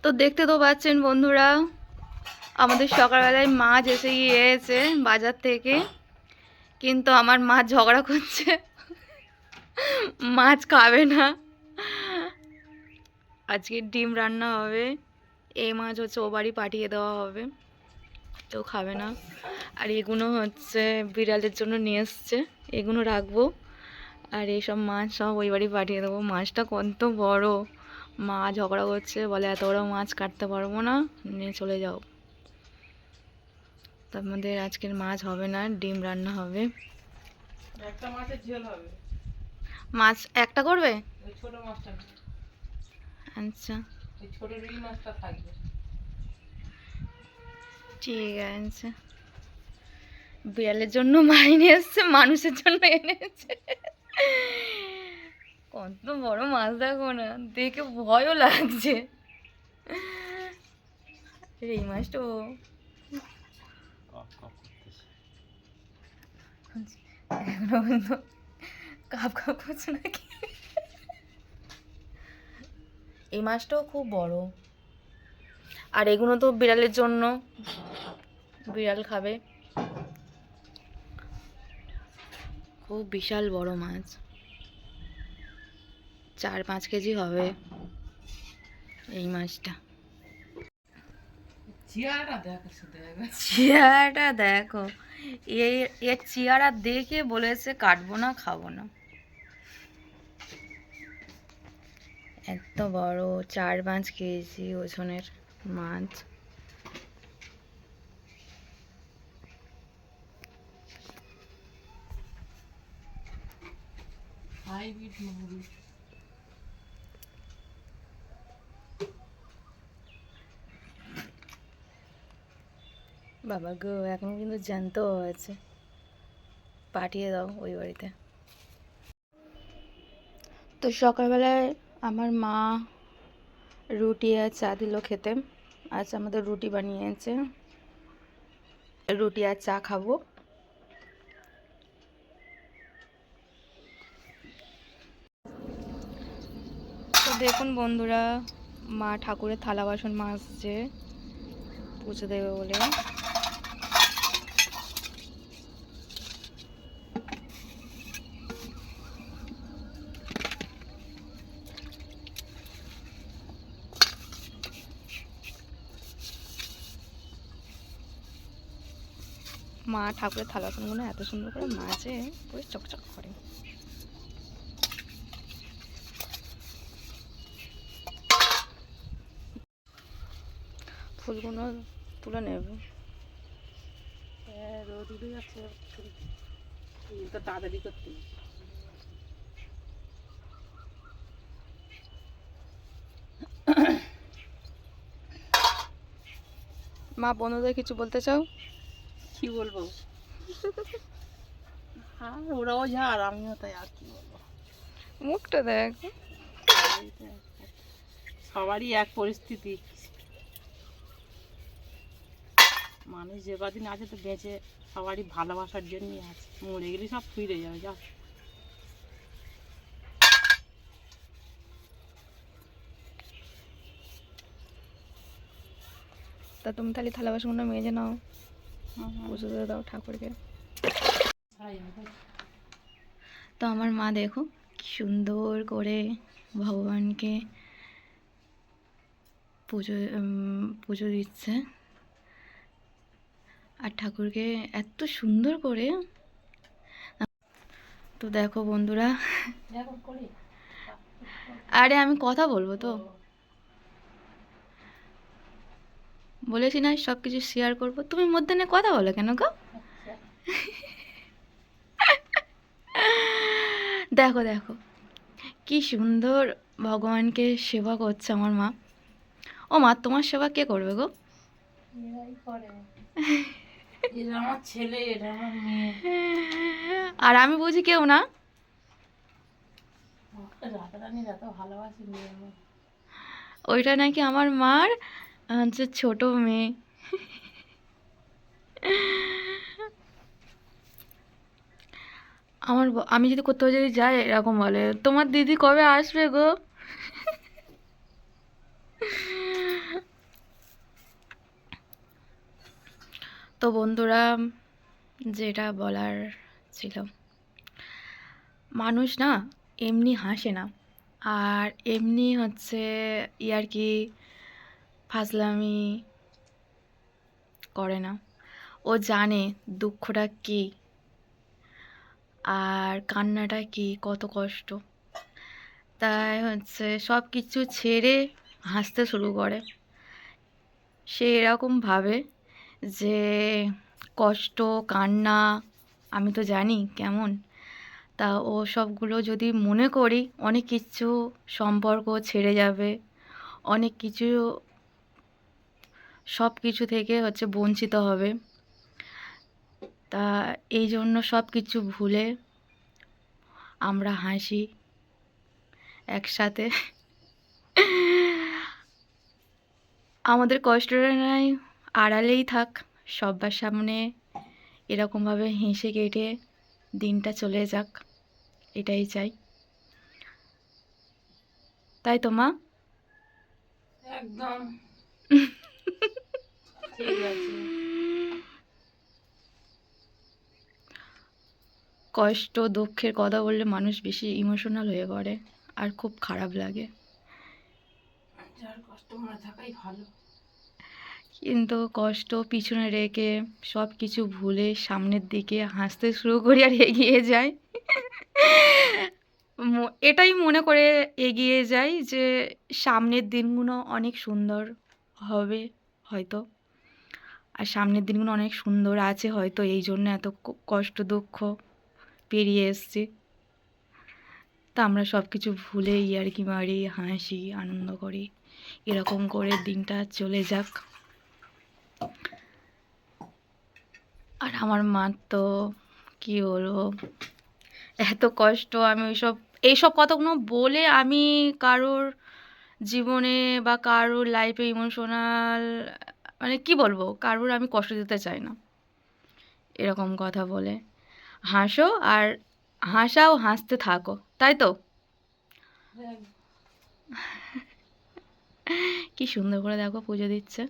তো দেখতে তো পাচ্ছেন বন্ধুরা, আমাদের সকালবেলায় মাছ এসে গিয়েছে বাজার থেকে। কিন্তু আমার মা ঝগড়া করছে, মাছ খাবে না। আজকে ডিম রান্না হবে, এই মাছ হচ্ছে ও বাড়ি পাঠিয়ে দেওয়া হবে, কেউ খাবে না। আর এগুলো হচ্ছে বিড়ালের জন্য নিয়ে এসছে, এগুলো রাখবো। আর এইসব মাছ সব ওই বাড়ি পাঠিয়ে দেবো। মাছটা কত বড়! মা ঝগড়া করছে, বলে এত বড় মাছ কাটতে পারবো না, নিয়ে চলে যাও। তার মধ্যে আজকের মাছ হবে না, ডিম রান্না হবে। একটা মাছের ঝোল হবে। মাছ একটা করবে? ওই ছোট মাছটা না, আচ্ছা ওই ছোট রুই মাছটা থাকবে। ঠিক আছে। বিড়ালের জন্য মাছ নিয়ে এসছে, মানুষের জন্য এনেছে। কত বড় মাছ দেখো না, দেখে ভয়ও লাগছে। এই মাছটা কাপ কাপ করছে নাকি? এই মাছটাও খুব বড়। আর এগুলো তো বিড়ালের জন্য, বিড়াল খাবে। খুব বিশাল বড় মাছ, 4-5 কেজি হবে এই মাছটা। চেয়ারটা দেখো শুধু একবার। চেয়ারাটা দেখো, এর চেয়ারা দেখে বলেছে কাটবো না, খাবো না। এত বড় 4-5 কেজি ওজনের মাছ। হাইব্রিড মুরগি। বাবা গো, এখন কিন্তু জ্যান্তও আছে, পাঠিয়ে দাও ওই বাড়িতে। তো সকালবেলায় আমার মা রুটি আর চা দিল খেতে। আজ আমাদের রুটি বানিয়েছে, রুটি আর চা খাবো। তো দেখুন বন্ধুরা, মা ঠাকুরের থালা বাসন মাজছে পুজো দেবে বলে। মা ঠাকুরের থালা বাসনগুলো এত সুন্দর করে মাজে, পুরো চকচক করে। ফুলগুলো তুলে নেবে। হ্যাঁ, রোদ উঠে যাচ্ছে, তো তাড়াতাড়ি করতে হবে। মা বন্ধুদের কিছু বলতে চাও? কি বলবো? আর ওরাও যা আর আমিও তাই, আর কি বলবো। মুখটা দেখ। সবারই এক পরিস্থিতি। মানুষ যে কদিন আছে তো বেঁচে সবারই ভালোবাসার জন্যই আছে, মরে গেলে সব ফিরে যাবে। যা তা তুমি তাহলে থালা বাসনগুলো মেজে নাও, পুজো দিয়ে দাও ঠাকুরকে। তো আমার মা দেখো কি সুন্দর করে ভগবানকে পুজো পুজো দিচ্ছে, আর ঠাকুরকে এত সুন্দর করে। তো দেখো বন্ধুরা, আরে আমি কথা বলবো তো, বলেছি না সব কিছু শেয়ার করবো, তুমি মধ্যে নিয়ে কথা বলো কেন গো? দেখো দেখো কি সুন্দর ভগবানকে সেবা করছে আমার মা। ও মা, তোমার সেবা কে করবে গো? এরাই করে। এটা আমার ছেলে, এটা আমার মেয়ে। আর আমি বুঝি কেউ না? রাধারানীর এত ভালোবাসি মেয়ে আমার। ওইটা নাকি আমার মার হচ্ছে ছোট মেয়ে। আমি যদি কোথাও যদি যাই এরকম বলে, তোমার দিদি কবে আসবে গো? তো বন্ধুরা, যেটা বলার ছিল, মানুষ না এমনি হাসে না, আর এমনি হচ্ছে ইয়ার্কি ফাজলামি করে না। ও জানে দুঃখটা কী আর কান্নাটা কী, কত কষ্ট। তাই হচ্ছে সব কিছু ছেড়ে হাসতে শুরু করে। সে এরকম ভাবে যে কষ্ট, কান্না আমি তো জানি কেমন। তা ও সবগুলো যদি মনে করি, অনেক কিছু সম্পর্ক ছেড়ে যাবে, অনেক কিছু, সব কিছু থেকে হচ্ছে বঞ্চিত হবে। তা এই জন্য সব কিছু ভুলে আমরা হাসি একসাথে। আমাদের কষ্টটা নাই আড়ালেই থাক, সবার সামনে এরকমভাবে হেসে কেটে দিনটা চলে যাক, এটাই চাই। তাই তো মা? একদম ঠিক আছে। কষ্ট দুঃখের কথা বললে মানুষ বেশি ইমোশনাল হয়ে পড়ে, আর খুব খারাপ লাগে। যার কষ্ট মনে থাকাই ভালো। কিন্তু কষ্ট পিছনে রেখে সব কিছু ভুলে সামনের দিকে হাসতে শুরু করি আর এগিয়ে যাই। এটাই মনে করে এগিয়ে যাই যে সামনের দিনগুলো অনেক সুন্দর হবে হয়তো, আর সামনের দিনগুলো অনেক সুন্দর আছে হয়তো, এই জন্য এত কষ্ট দুঃখ পেরিয়ে এসছি। তা আমরা সব কিছু ভুলে ইয়ার্কি মারি, হাসি, আনন্দ করি, এরকম করে দিনটা চলে যাক। আর আমার মা তো কী বলবো, এত কষ্ট, আমি এইসব কথাগুলো বলে আমি কারোর জীবনে বা কারোর লাইফে ইমোশনাল, মানে কি বলবো, কারোর আমি কষ্ট দিতে চাই না এরকম কথা বলে। হাসো আর হাসাও, হাসতে থাকো, তাই তো? কি সুন্দর করে দেখো পুজো দিচ্ছে।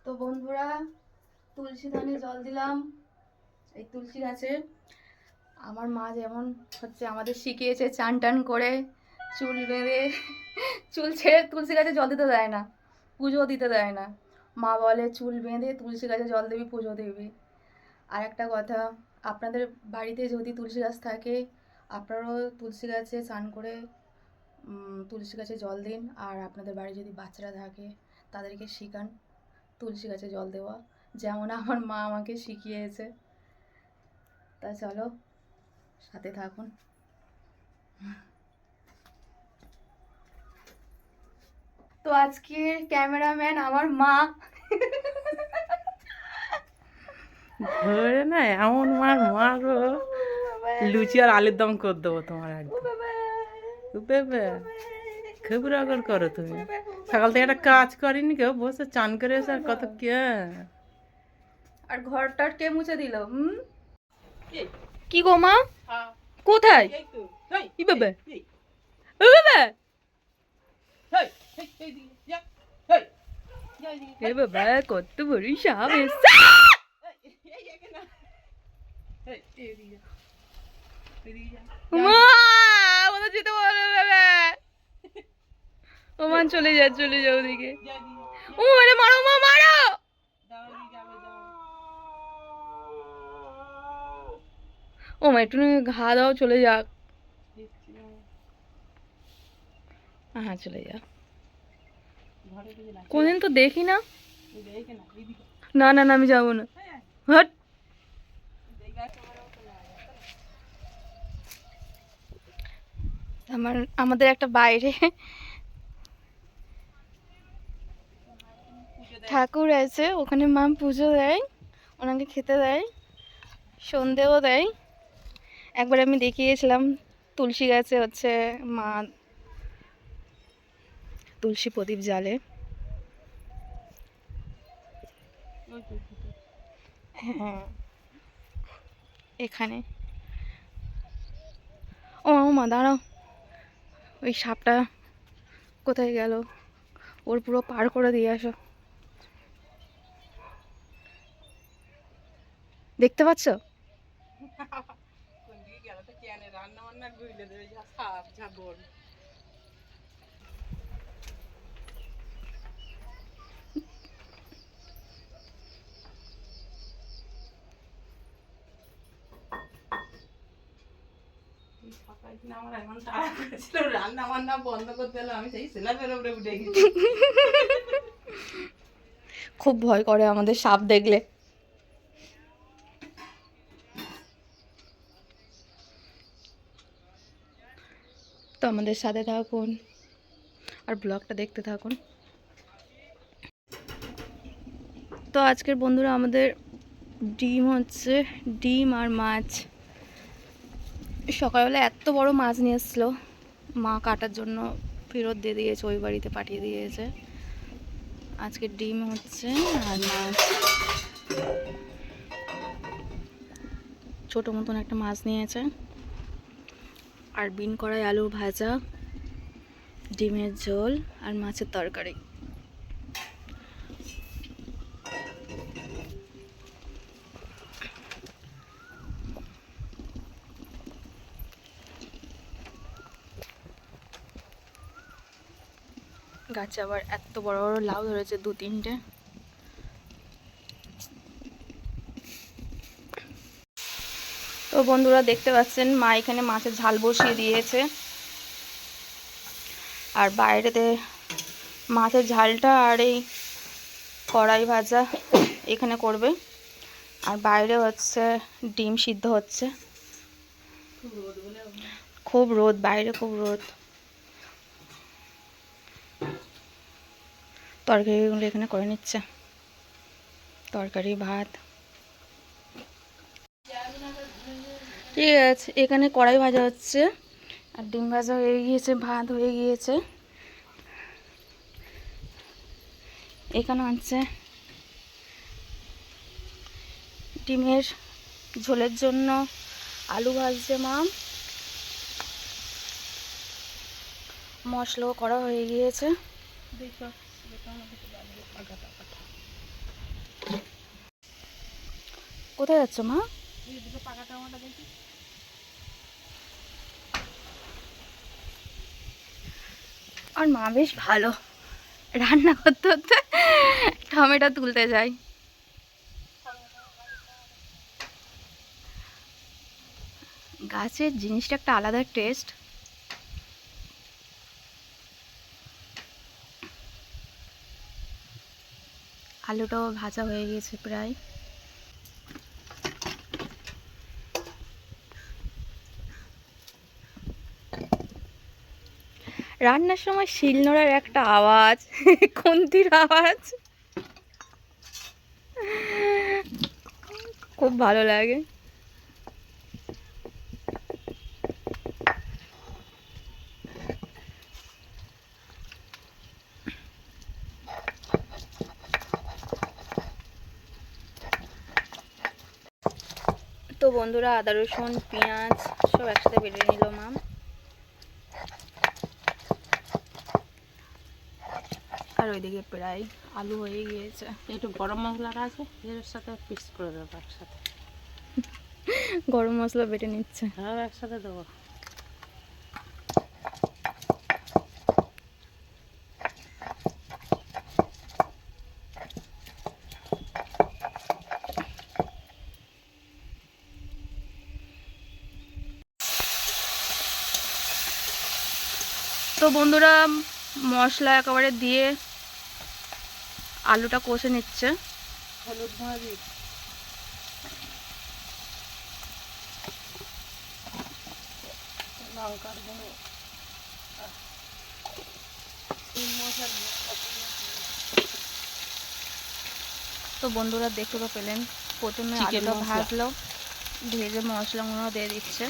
তো বন্ধুরা, তুলসী ধানে জল দিলাম এই তুলসী গাছে। আমার মা যেমন হচ্ছে আমাদের শিখিয়েছে চান টান করে চুল বেঁধে, চুল ছেড়ে তুলসী গাছে জল দিতে দেয় না, পুজো দিতে দেয় না। মা বলে চুল বেঁধে তুলসী গাছে জল দিবি, পুজো দিবি। আর একটা কথা, আপনাদের বাড়িতে যদি তুলসী গাছ থাকে, আপনারাও তুলসী গাছে স্নান করে তুলসী গাছে জল দিন। আর আপনাদের বাড়ি যদি বাচ্চারা থাকে, তাদেরকে শেখান তুলসী গাছে জল দেওয়া, যেমন আমার মা আমাকে শিখিয়েছে। তা চলো, সাথে থাকুন। তো আজকের ক্যামেরাম্যান আমার মা। ধরে না এমন মার মারো, লুচি আর আলুর দম করে দেবো তোমার একদম। খুব রগড় করো তুমি, সকাল থেকে একটা কাজ করিনি, কেউ বসে চান করে এসে আর কত কে। আর ঘরটার কে মুছে দিল? কি গো মা, কোথায়? ই বাবা, ও বাবা, এ বাবা, কত বড় সাপ এসছে। মা, আমাদের যেতে বলো বাবা। ওমান চলে যা, চলে যাও ওদিকে। ও মারে, মারো মা, মারো। ও মা, একটু ঘা দাও, চলে যাক। হ্যাঁ চলে যা। কোনদিন তো দেখি না। না না না, আমি যাবো না, হট। আমাদের একটা বাইরে ঠাকুর আছে, ওখানে মা পুজো দেয়, ওনাকে খেতে দেয়, সন্ধেও দেয়। একবার আমি দেখিয়েছিলাম, তুলসী গাছে হচ্ছে মা তুলসী প্রদীপ জ্বালে। হ্যাঁ এখানে। ও মা দাঁড়াও, ওই সাপটা কোথায় গেল? ওর পুরো পার করে দিয়ে আসো। দেখতে পাচ্ছ? রান্না বান্না গুইলে দেবে, যা সাপ যা বড়। আমার এমন তাড়া করেছিল রান্না বান্না বন্ধ করতে হলো, আমি সেই স্ল্যাবের উপরে উঠে গেছি। খুব ভয় করে আমাদের সাপ দেখলে। তো আমাদের সাথে থাকুন আর ব্লগটা দেখতে থাকুন। তো আজকের বন্ধুরা আমাদের ডিম হচ্ছে, ডিম আর মাছ। সকালবেলা এত বড় মাছ নিয়ে এসেছিলো, মা কাটার জন্য ফেরত দিয়ে দিয়েছে, ওই বাড়িতে পাঠিয়ে দিয়েছে। আজকে ডিম হচ্ছে আর মাছ, ছোট মতন একটা মাছ নিয়েছে। আর বিন কড়াই আলু ভাজা, ডিমের ঝোল আর মাছের তরকারি। গাছে আবার এত বড় বড় লাউ ধরেছে, 2-3টে। তো বন্ধুরা দেখতে পাচ্ছেন মা এখানে মাছের ঝাল বসিয়ে দিয়েছে। আর বাইরেতে মাছের ঝালটা আর এই কড়াই ভাজা এখানে করবে। আর বাইরে হচ্ছে ডিম সিদ্ধ হচ্ছে। খুব রোদ, বাইরে খুব রোদ। তরকারিগুলো এখানে করে নিচ্ছে, তরকারি ভাত। ঠিক আছে, এখানে কড়াই ভাজা হচ্ছে আর ডিম ভাজা হয়ে গিয়েছে, ভাত হয়ে গিয়েছে। এখানে হচ্ছে ডিমের ঝোলের জন্য আলু ভাজছে মা। মশলাও করা হয়ে গিয়েছে। কোথায় যাচ্ছ মা? আর মা বেশ ভালো রান্না করতে করতে টমেটো তুলতে যায়। গাছের জিনিসটা একটা আলাদা টেস্ট। আলুটাও ভাজা হয়ে গেছে প্রায়। রান্নার সময় শিলনোড়ার একটা আওয়াজ, খুন্তির আওয়াজ, খুব ভালো লাগে। তো বন্ধুরা আদা রসুন পেঁয়াজ সব একসাথে বেটে নিল মা। আর ওইদিকে প্রায় আলু হয়ে গিয়েছে। একটু গরম মশলাটা আছে এর সাথে পিস করে দেবো একসাথে। গরম মশলা বেটে নিচ্ছে। হ্যাঁ একসাথে দেবো। তো বন্ধুরা মশলা একেবারে দিয়ে আলুটা কষে নিচ্ছে। হলুদ ভাজি, লঙ্কার গুঁড়ো, তো বন্ধুরা দেখতে তো পেলেন, প্রথমে চিকেন আলুটা মশলা। ভাজলো, ভেজে মশলাগুলো দিয়ে দিচ্ছে।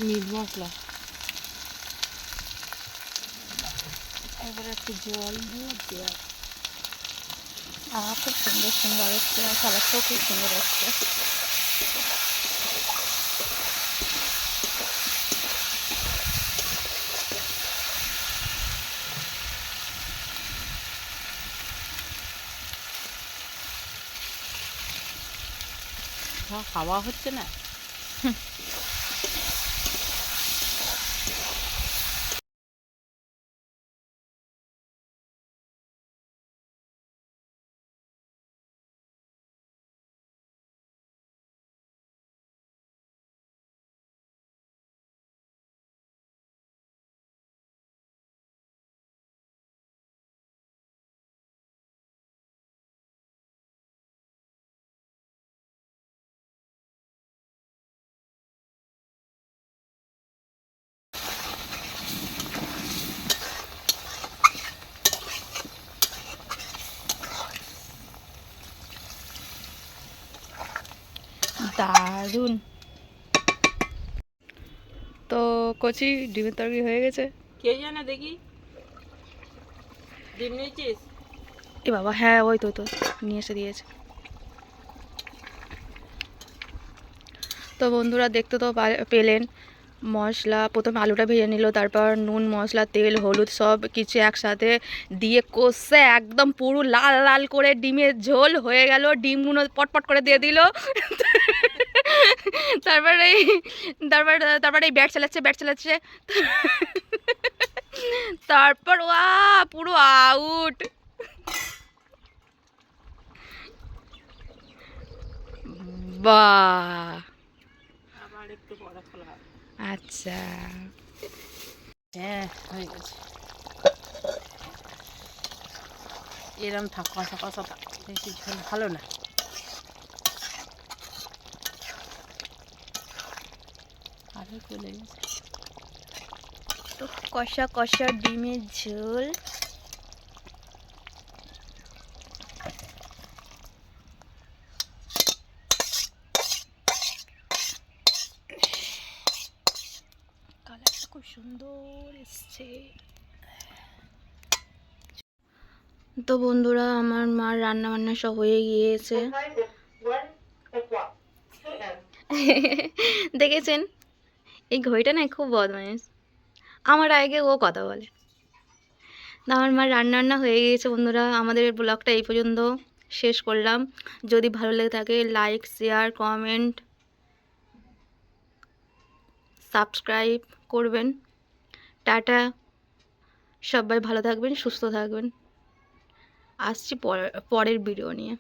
মিট মশলা, এবারে একটু জল দিয়ে দেওয়া। খুব সুন্দর সুন্দর এসছে, আর কালারটাও খুব সুন্দর এসছে। খাওয়া হচ্ছে না। দারুণ। তো কচি ডিমের তরকারি হয়ে গেছে। কে জানে, দেখি ডিম নিয়েছিস? এ বাবা, হ্যাঁ ওই তো নিয়ে এসে দিয়েছে। তো বন্ধুরা দেখতে তো পেলেন, মশলা প্রথমে আলুটা ভেজে নিল, তারপর নুন মশলা তেল হলুদ সব কিছু একসাথে দিয়ে কষে একদম পুরো লাল লাল করে ডিমের ঝোল হয়ে গেল। ডিমগুলো পটপট করে দিয়ে দিল। তারপরে তারপরে এই ব্যাট চালাচ্ছে। তারপর পুরো আউট। বাহ, আবার একটু বড় খোলা হবে। আচ্ছা। হ্যাঁ, হয়ে গেছে। এরম থাক, কষা কষা থাক, বেশি ঝোল ভালো না। আরে চলে গেছে। তো কষা কষা ডিমের ঝোল। কালারটা খুব সুন্দর এসছে। তো বন্ধুরা, আমার মার রান্না বান্না সব হয়ে গিয়েছে। দেখেছেন, এই ঘড়িটা না খুব বদমাইশ, আমার আগে ও কথা বলে। আমার মার রান্না বান্না হয়ে গিয়েছে বন্ধুরা। আমাদের ব্লগটা এই পর্যন্ত শেষ করলাম। যদি ভালো লেগে থাকে লাইক শেয়ার কমেন্ট সাবস্ক্রাইব করবেন। টাটা, সবাই ভালো থাকবেন, সুস্থ থাকবেন। আসছি পরের ভিডিও নিয়ে।